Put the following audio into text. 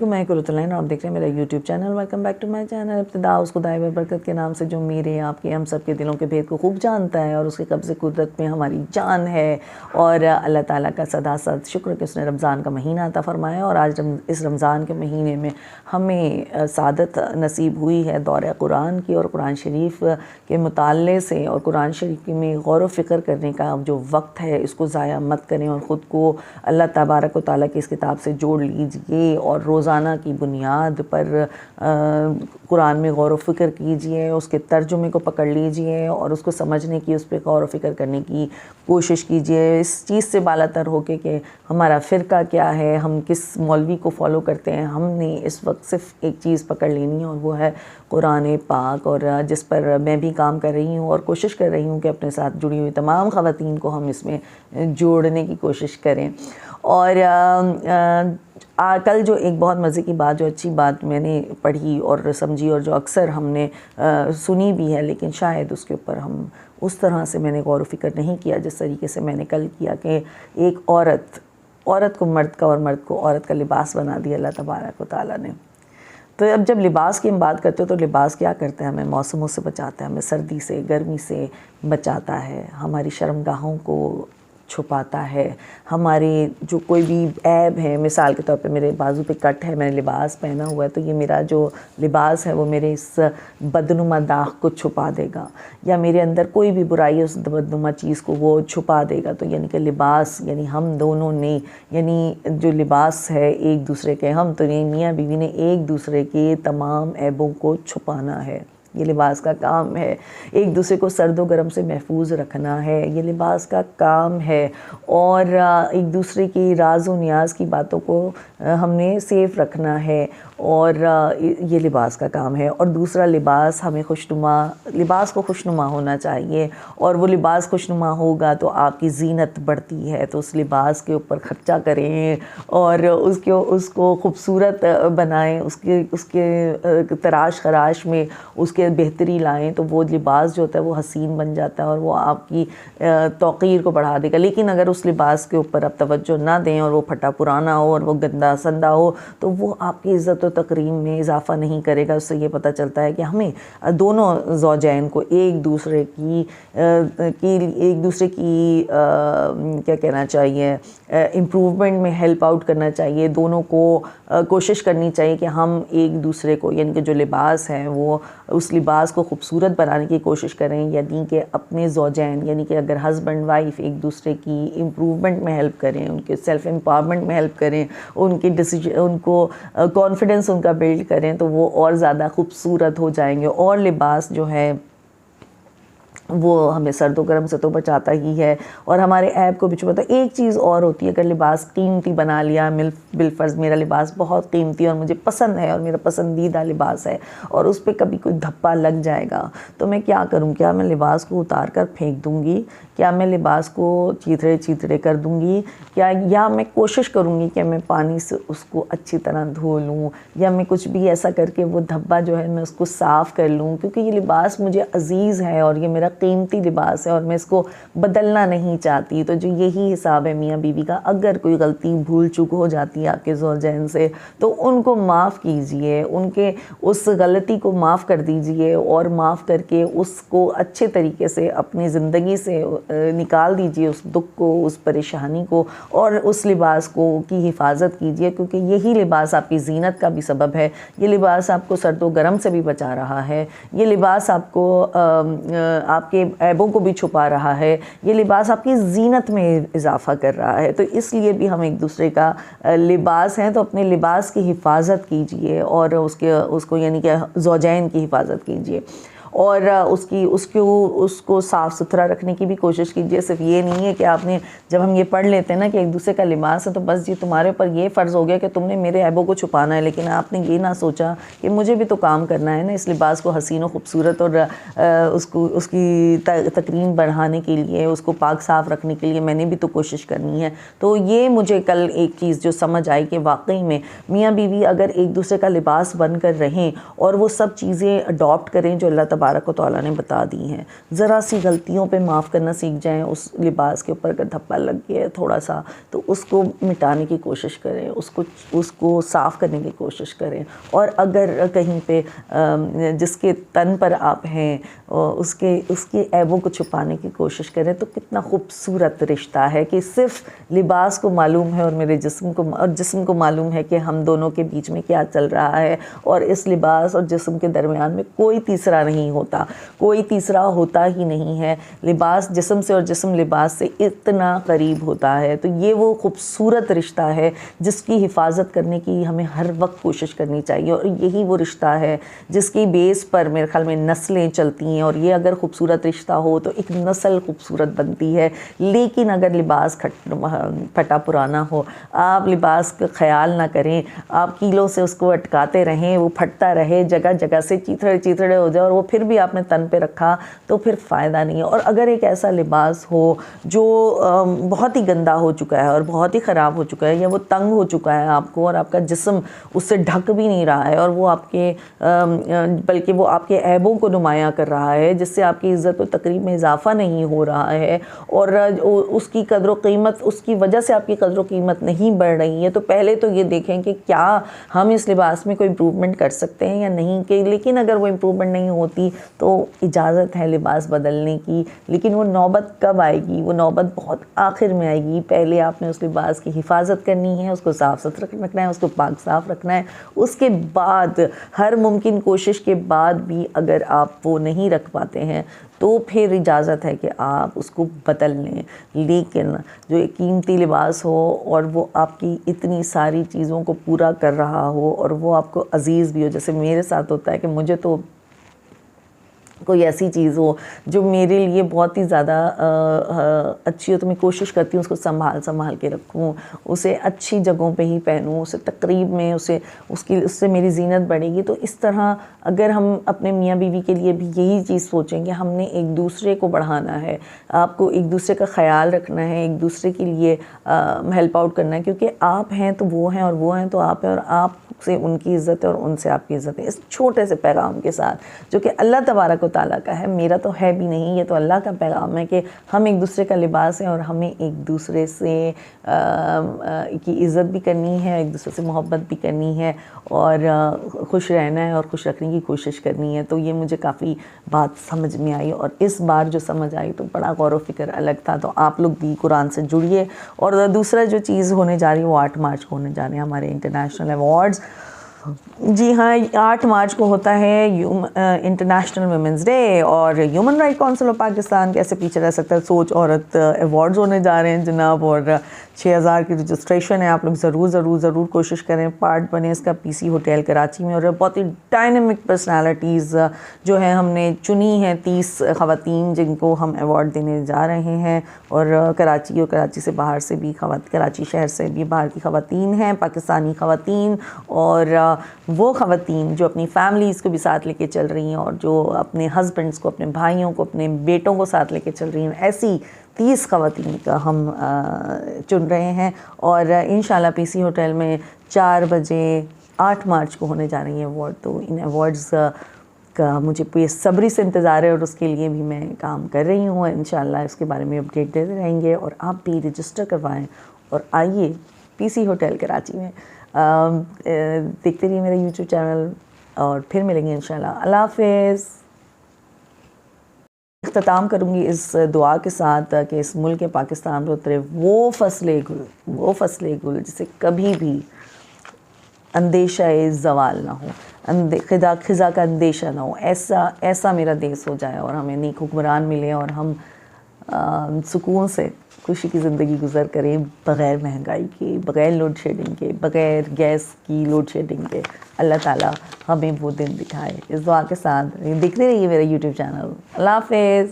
میں قرۃ آپ دیکھ رہے ہیں میرا YouTube channel. Welcome back to my channel. ابتدا اس خدائے برکت کے نام سے جو میرے آپ کے ہم سب کے دلوں کے بھید کو خوب جانتا ہے اور اس کے قبض قدرت میں ہماری جان ہے. اور اللہ تعالیٰ کا صدا صد شکر کہ اس نے رمضان کا مہینہ عطا فرمایا اور آج اس رمضان کے مہینے میں ہمیں سعادت نصیب ہوئی ہے دورہ قرآن کی اور قرآن شریف کے مطالعے سے. اور قرآن شریف میں غور و فکر کرنے کا جو وقت ہے اس کو ضائع مت کریں اور خود کو اللہ تبارک و تعالیٰ کی اس کتاب سے جوڑ لیجئے اور روزانہ کی بنیاد پر قرآن میں غور و فکر کیجئے, اس کے ترجمے کو پکڑ لیجئے اور اس کو سمجھنے کی, اس پہ غور و فکر کرنے کی کوشش کیجئے. اس چیز سے بالا تر ہو کے کہ ہمارا فرقہ کیا ہے, ہم کس مولوی کو فالو کرتے ہیں. ہم نے اس وقت صرف ایک چیز پکڑ لینی ہے اور وہ ہے قرآن پاک, اور جس پر میں بھی کام کر رہی ہوں اور کوشش کر رہی ہوں کہ اپنے ساتھ جڑی ہوئی تمام خواتین کو ہم اس میں جوڑنے کی کوشش کریں. اور کل جو ایک بہت مزے کی بات, جو اچھی بات میں نے پڑھی اور سمجھی اور جو اکثر ہم نے سنی بھی ہے, لیکن شاید اس کے اوپر ہم اس طرح سے میں نے غور و فکر نہیں کیا جس طریقے سے میں نے کل کیا, کہ ایک عورت کو مرد کا اور مرد کو عورت کا لباس بنا دیا اللہ تبارک و تعالیٰ نے. تو اب جب لباس کی ہم بات کرتے ہیں تو لباس کیا کرتا ہے, ہمیں موسموں سے بچاتا ہے, ہمیں سردی سے گرمی سے بچاتا ہے, ہماری شرمگاہوں کو چھپاتا ہے, ہمارے جو کوئی بھی عیب ہے. مثال کے طور پہ میرے بازو پہ کٹ ہے, میں نے لباس پہنا ہوا ہے, تو یہ میرا جو لباس ہے وہ میرے اس بدنما داغ کو چھپا دے گا, یا میرے اندر کوئی بھی برائی ہے اس بدنما چیز کو وہ چھپا دے گا. تو یعنی کہ لباس, یعنی ہم دونوں نے, یعنی جو لباس ہے ایک دوسرے کے, ہم تو نہیں, میاں بیوی نے ایک دوسرے کے تمام عیبوں کو چھپانا ہے. یہ لباس کا کام ہے. ایک دوسرے کو سرد و گرم سے محفوظ رکھنا ہے, یہ لباس کا کام ہے. اور ایک دوسرے کی راز و نیاز کی باتوں کو ہم نے سیف رکھنا ہے, اور یہ لباس کا کام ہے. اور دوسرا, لباس ہمیں لباس کو خوشنما ہونا چاہیے, اور وہ لباس خوشنما ہوگا تو آپ کی زینت بڑھتی ہے. تو اس لباس کے اوپر خرچہ کریں اور اس کو خوبصورت بنائیں, اس کے تراش خراش میں اس کے بہتری لائیں, تو وہ لباس جو ہوتا ہے وہ حسین بن جاتا ہے اور وہ آپ کی توقیر کو بڑھا دے گا. لیکن اگر اس لباس کے اوپر آپ توجہ نہ دیں اور وہ پھٹا پرانا ہو اور وہ گندا سندا ہو, تو وہ آپ کی عزت و تکریم میں اضافہ نہیں کرے گا. اس سے یہ پتہ چلتا ہے کہ ہمیں دونوں زوجین کو ایک دوسرے کی کیا کہنا چاہیے, امپروومنٹ میں ہیلپ آؤٹ کرنا چاہیے. دونوں کو کوشش کرنی چاہیے کہ ہم ایک دوسرے کو, یعنی کہ جو لباس ہے وہ اس لباس کو خوبصورت بنانے کی کوشش کریں. یعنی کہ اپنے زوجین, یعنی کہ اگر ہسبینڈ وائف ایک دوسرے کی امپروومنٹ میں ہیلپ کریں, ان کے سیلف امپاورمنٹ میں ہیلپ کریں, ان کو کانفیڈنس ان کا بلڈ کریں, تو وہ اور زیادہ خوبصورت ہو جائیں گے. اور لباس جو ہے وہ ہمیں سرد و گرم سے تو بچاتا ہی ہے اور ہمارے عیب کو بھی چھپاتا ہے. ایک چیز اور ہوتی ہے, اگر لباس قیمتی بنا لیا, بالفرض میرا لباس بہت قیمتی اور مجھے پسند ہے اور میرا پسندیدہ لباس ہے, اور اس پہ کبھی کوئی دھپا لگ جائے گا, تو میں کیا کروں؟ کیا میں لباس کو اتار کر پھینک دوں گی؟ کیا میں لباس کو چیتڑے کر دوں گی؟ یا میں کوشش کروں گی کہ میں پانی سے اس کو اچھی طرح دھو لوں, یا میں کچھ بھی ایسا کر کے وہ دھبا جو ہے میں اس کو صاف کر لوں, کیونکہ یہ لباس مجھے عزیز ہے اور یہ میرا قیمتی لباس ہے اور میں اس کو بدلنا نہیں چاہتی. تو جو یہی حساب ہے میاں بیوی کا, اگر کوئی غلطی بھول چوک ہو جاتی ہے آپ کے زوجین سے, تو ان کو معاف کیجئے, ان کے اس غلطی کو معاف کر دیجئے, اور معاف کر کے اس کو اچھے طریقے سے اپنی زندگی سے نکال دیجئے, اس دکھ کو, اس پریشانی کو, اور اس لباس کو کی حفاظت کیجئے, کیونکہ یہی لباس آپ کی زینت کا بھی سبب ہے. یہ لباس آپ کو سرد و گرم سے بھی بچا رہا ہے, یہ لباس آپ کو آپ کے عیبوں کو بھی چھپا رہا ہے, یہ لباس آپ کی زینت میں اضافہ کر رہا ہے. تو اس لیے بھی ہم ایک دوسرے کا لباس ہیں, تو اپنے لباس کی حفاظت کیجئے اور اس کو یعنی کہ زوجین کی حفاظت کیجئے, اور اس کو صاف ستھرا رکھنے کی بھی کوشش کیجیے. صرف یہ نہیں ہے کہ آپ نے, جب ہم یہ پڑھ لیتے ہیں نا کہ ایک دوسرے کا لباس ہے, تو بس جی تمہارے اوپر یہ فرض ہو گیا کہ تم نے میرے عیبوں کو چھپانا ہے, لیکن آپ نے یہ نہ سوچا کہ مجھے بھی تو کام کرنا ہے نا اس لباس کو حسین و خوبصورت اور اس کی تکریم بڑھانے کے لیے, اس کو پاک صاف رکھنے کے لیے میں نے بھی تو کوشش کرنی ہے. تو یہ مجھے کل ایک چیز جو سمجھ آئی کہ واقعی میں میاں بیوی اگر ایک دوسرے کا لباس بن کر رہیں اور وہ سب چیزیں اڈاپٹ کریں جو اللہ تبارک و تعالیٰ نے بتا دی ہیں. ذرا سی غلطیوں پہ معاف کرنا سیکھ جائیں. اس لباس کے اوپر اگر دھبا لگ گیا ہے تھوڑا سا تو اس کو مٹانے کی کوشش کریں, اس کو صاف کرنے کی کوشش کریں. اور اگر کہیں پہ جس کے تن پر آپ ہیں اس کے عیبوں کو چھپانے کی کوشش کریں تو کتنا خوبصورت رشتہ ہے کہ صرف لباس کو معلوم ہے اور میرے جسم کو معلوم ہے کہ ہم دونوں کے بیچ میں کیا چل رہا ہے, اور اس لباس اور جسم کے درمیان میں کوئی تیسرا نہیں ہوتا, کوئی تیسرا ہوتا ہی نہیں ہے. لباس جسم سے اور جسم لباس سے اتنا قریب ہوتا ہے. تو یہ وہ خوبصورت رشتہ ہے جس کی حفاظت کرنے کی ہمیں ہر وقت کوشش کرنی چاہیے, اور یہی وہ رشتہ ہے جس کی بیس پر میرے خیال میں نسلیں چلتی ہیں. اور یہ اگر خوبصورت رشتہ ہو تو ایک نسل خوبصورت بنتی ہے. لیکن اگر لباس پھٹا پرانا ہو, آپ لباس کا خیال نہ کریں, آپ کیلوں سے اس کو اٹکاتے رہیں, وہ پھٹتا رہے, جگہ جگہ سے چیتھڑے ہو جائے, اور وہ پھر بھی آپ نے تن پہ رکھا تو پھر فائدہ نہیں ہے. اور اگر ایک ایسا لباس ہو جو بہت ہی گندا ہو چکا ہے اور بہت ہی خراب ہو چکا ہے, یا وہ تنگ ہو چکا ہے آپ کو اور آپ کا جسم اس سے ڈھک بھی نہیں رہا ہے, اور وہ آپ کے بلکہ وہ آپ کے عیبوں کو نمایاں کر رہا ہے, جس سے آپ کی عزت و تقریب میں اضافہ نہیں ہو رہا ہے, اور اس کی قدر و قیمت, اس کی وجہ سے آپ کی قدر و قیمت نہیں بڑھ رہی ہے, تو پہلے تو یہ دیکھیں کہ کیا ہم اس لباس میں کوئی امپروومنٹ کر سکتے ہیں یا نہیں. کہ لیکن اگر وہ امپروومنٹ نہیں ہوتی تو اجازت ہے لباس بدلنے کی, لیکن وہ نوبت کب آئے گی؟ وہ نوبت بہت آخر میں آئے گی. پہلے آپ نے اس لباس کی حفاظت کرنی ہے, اس کو صاف ستھرا رکھنا ہے, اس کو پاک صاف رکھنا ہے. اس کے بعد ہر ممکن کوشش کے بعد بھی اگر آپ وہ نہیں رکھ پاتے ہیں تو پھر اجازت ہے کہ آپ اس کو بدل لیں. لیکن جو ایک قیمتی لباس ہو اور وہ آپ کی اتنی ساری چیزوں کو پورا کر رہا ہو اور وہ آپ کو عزیز بھی ہو, جیسے میرے ساتھ ہوتا ہے کہ مجھے تو کوئی ایسی چیز ہو جو میرے لیے بہت ہی زیادہ اچھی ہو تو میں کوشش کرتی ہوں اس کو سنبھال کے رکھوں, اسے اچھی جگہوں پہ ہی پہنوں, اسے تقریب میں اس سے میری زینت بڑھے گی. تو اس طرح اگر ہم اپنے میاں بیوی کے لیے بھی یہی چیز سوچیں کہ ہم نے ایک دوسرے کو بڑھانا ہے, آپ کو ایک دوسرے کا خیال رکھنا ہے, ایک دوسرے کے لیے ہیلپ آؤٹ کرنا ہے, کیونکہ آپ ہیں تو وہ ہیں اور وہ ہیں تو آپ ہیں, اور آپ سے ان کی عزت ہے اور ان سے آپ کی عزت ہے. اس چھوٹے سے پیغام کے ساتھ جو کہ اللہ تبارک و تعالیٰ کا ہے, میرا تو ہے بھی نہیں, یہ تو اللہ کا پیغام ہے کہ ہم ایک دوسرے کا لباس ہیں اور ہمیں ایک دوسرے سے کی عزت بھی کرنی ہے, ایک دوسرے سے محبت بھی کرنی ہے, اور خوش رہنا ہے اور خوش رکھنے کی کوشش کرنی ہے. تو یہ مجھے کافی بات سمجھ میں آئی, اور اس بار جو سمجھ آئی تو بڑا غور و فکر الگ تھا. تو آپ لوگ بھی قرآن سے جڑیے. اور دوسرا جو چیز ہونے جا رہی ہے وہ 8 مارچ کو ہونے جا رہے ہیں ہمارے انٹرنیشنل ایوارڈز. جی ہاں, 8 مارچ کو ہوتا ہے انٹرنیشنل ویمنز ڈے, اور human right council of Pakistan کیسے پیچھے رہ سکتا ہے. سوچ عورت ایوارڈز ہونے جا رہے ہیں جناب, اور 6000 کی رجسٹریشن ہے. آپ لوگ ضرور کوشش کریں, پارٹ بنیں اس کا. پی سی ہوٹل کراچی میں, اور بہت ہی ڈائنامک پرسنالٹیز جو ہیں ہم نے چنی ہیں, 30 خواتین جن کو ہم ایوارڈ دینے جا رہے ہیں, اور کراچی اور کراچی سے باہر سے بھی کراچی شہر سے بھی باہر کی خواتین ہیں, پاکستانی خواتین, اور وہ خواتین جو اپنی فیملیز کو بھی ساتھ لے کے چل رہی ہیں, اور جو اپنے ہسبینڈس کو, اپنے بھائیوں کو, اپنے بیٹوں کو ساتھ لے کے چل رہی ہیں. ایسی 30 خواتین کا ہم چن رہے ہیں, اور انشاءاللہ پی سی ہوٹل میں 4 بجے 8 مارچ کو ہونے جا رہی ہیں ایوارڈ. تو ان ایوارڈز کا مجھے بے صبری سے انتظار ہے, اور اس کے لیے بھی میں کام کر رہی ہوں. انشاءاللہ اس کے بارے میں اپڈیٹ دیتے رہیں گے, اور آپ بھی رجسٹر کروائیں اور آئیے پی سی ہوٹل کراچی میں. دیکھتے رہیے میرا یوٹیوب چینل, اور پھر ملیں گے انشاءاللہ. اللہ حافظ. اختتام کروں گی اس دعا کے ساتھ کہ اس ملک پاکستان پر اترے وہ فصل گل جسے کبھی بھی اندیشہ زوال نہ ہو, خزا کا اندیشہ نہ ہو. ایسا میرا دیس ہو جائے, اور ہمیں نیک حکمران ملے, اور ہم سکون سے خوشی کی زندگی گزر کریں, بغیر مہنگائی کے, بغیر لوڈ شیڈنگ کے, بغیر گیس کی لوڈ شیڈنگ کے. اللہ تعالیٰ ہمیں وہ دن دکھائے. اس دعا کے ساتھ دیکھتے رہیے میرا یوٹیوب چینل. اللہ حافظ.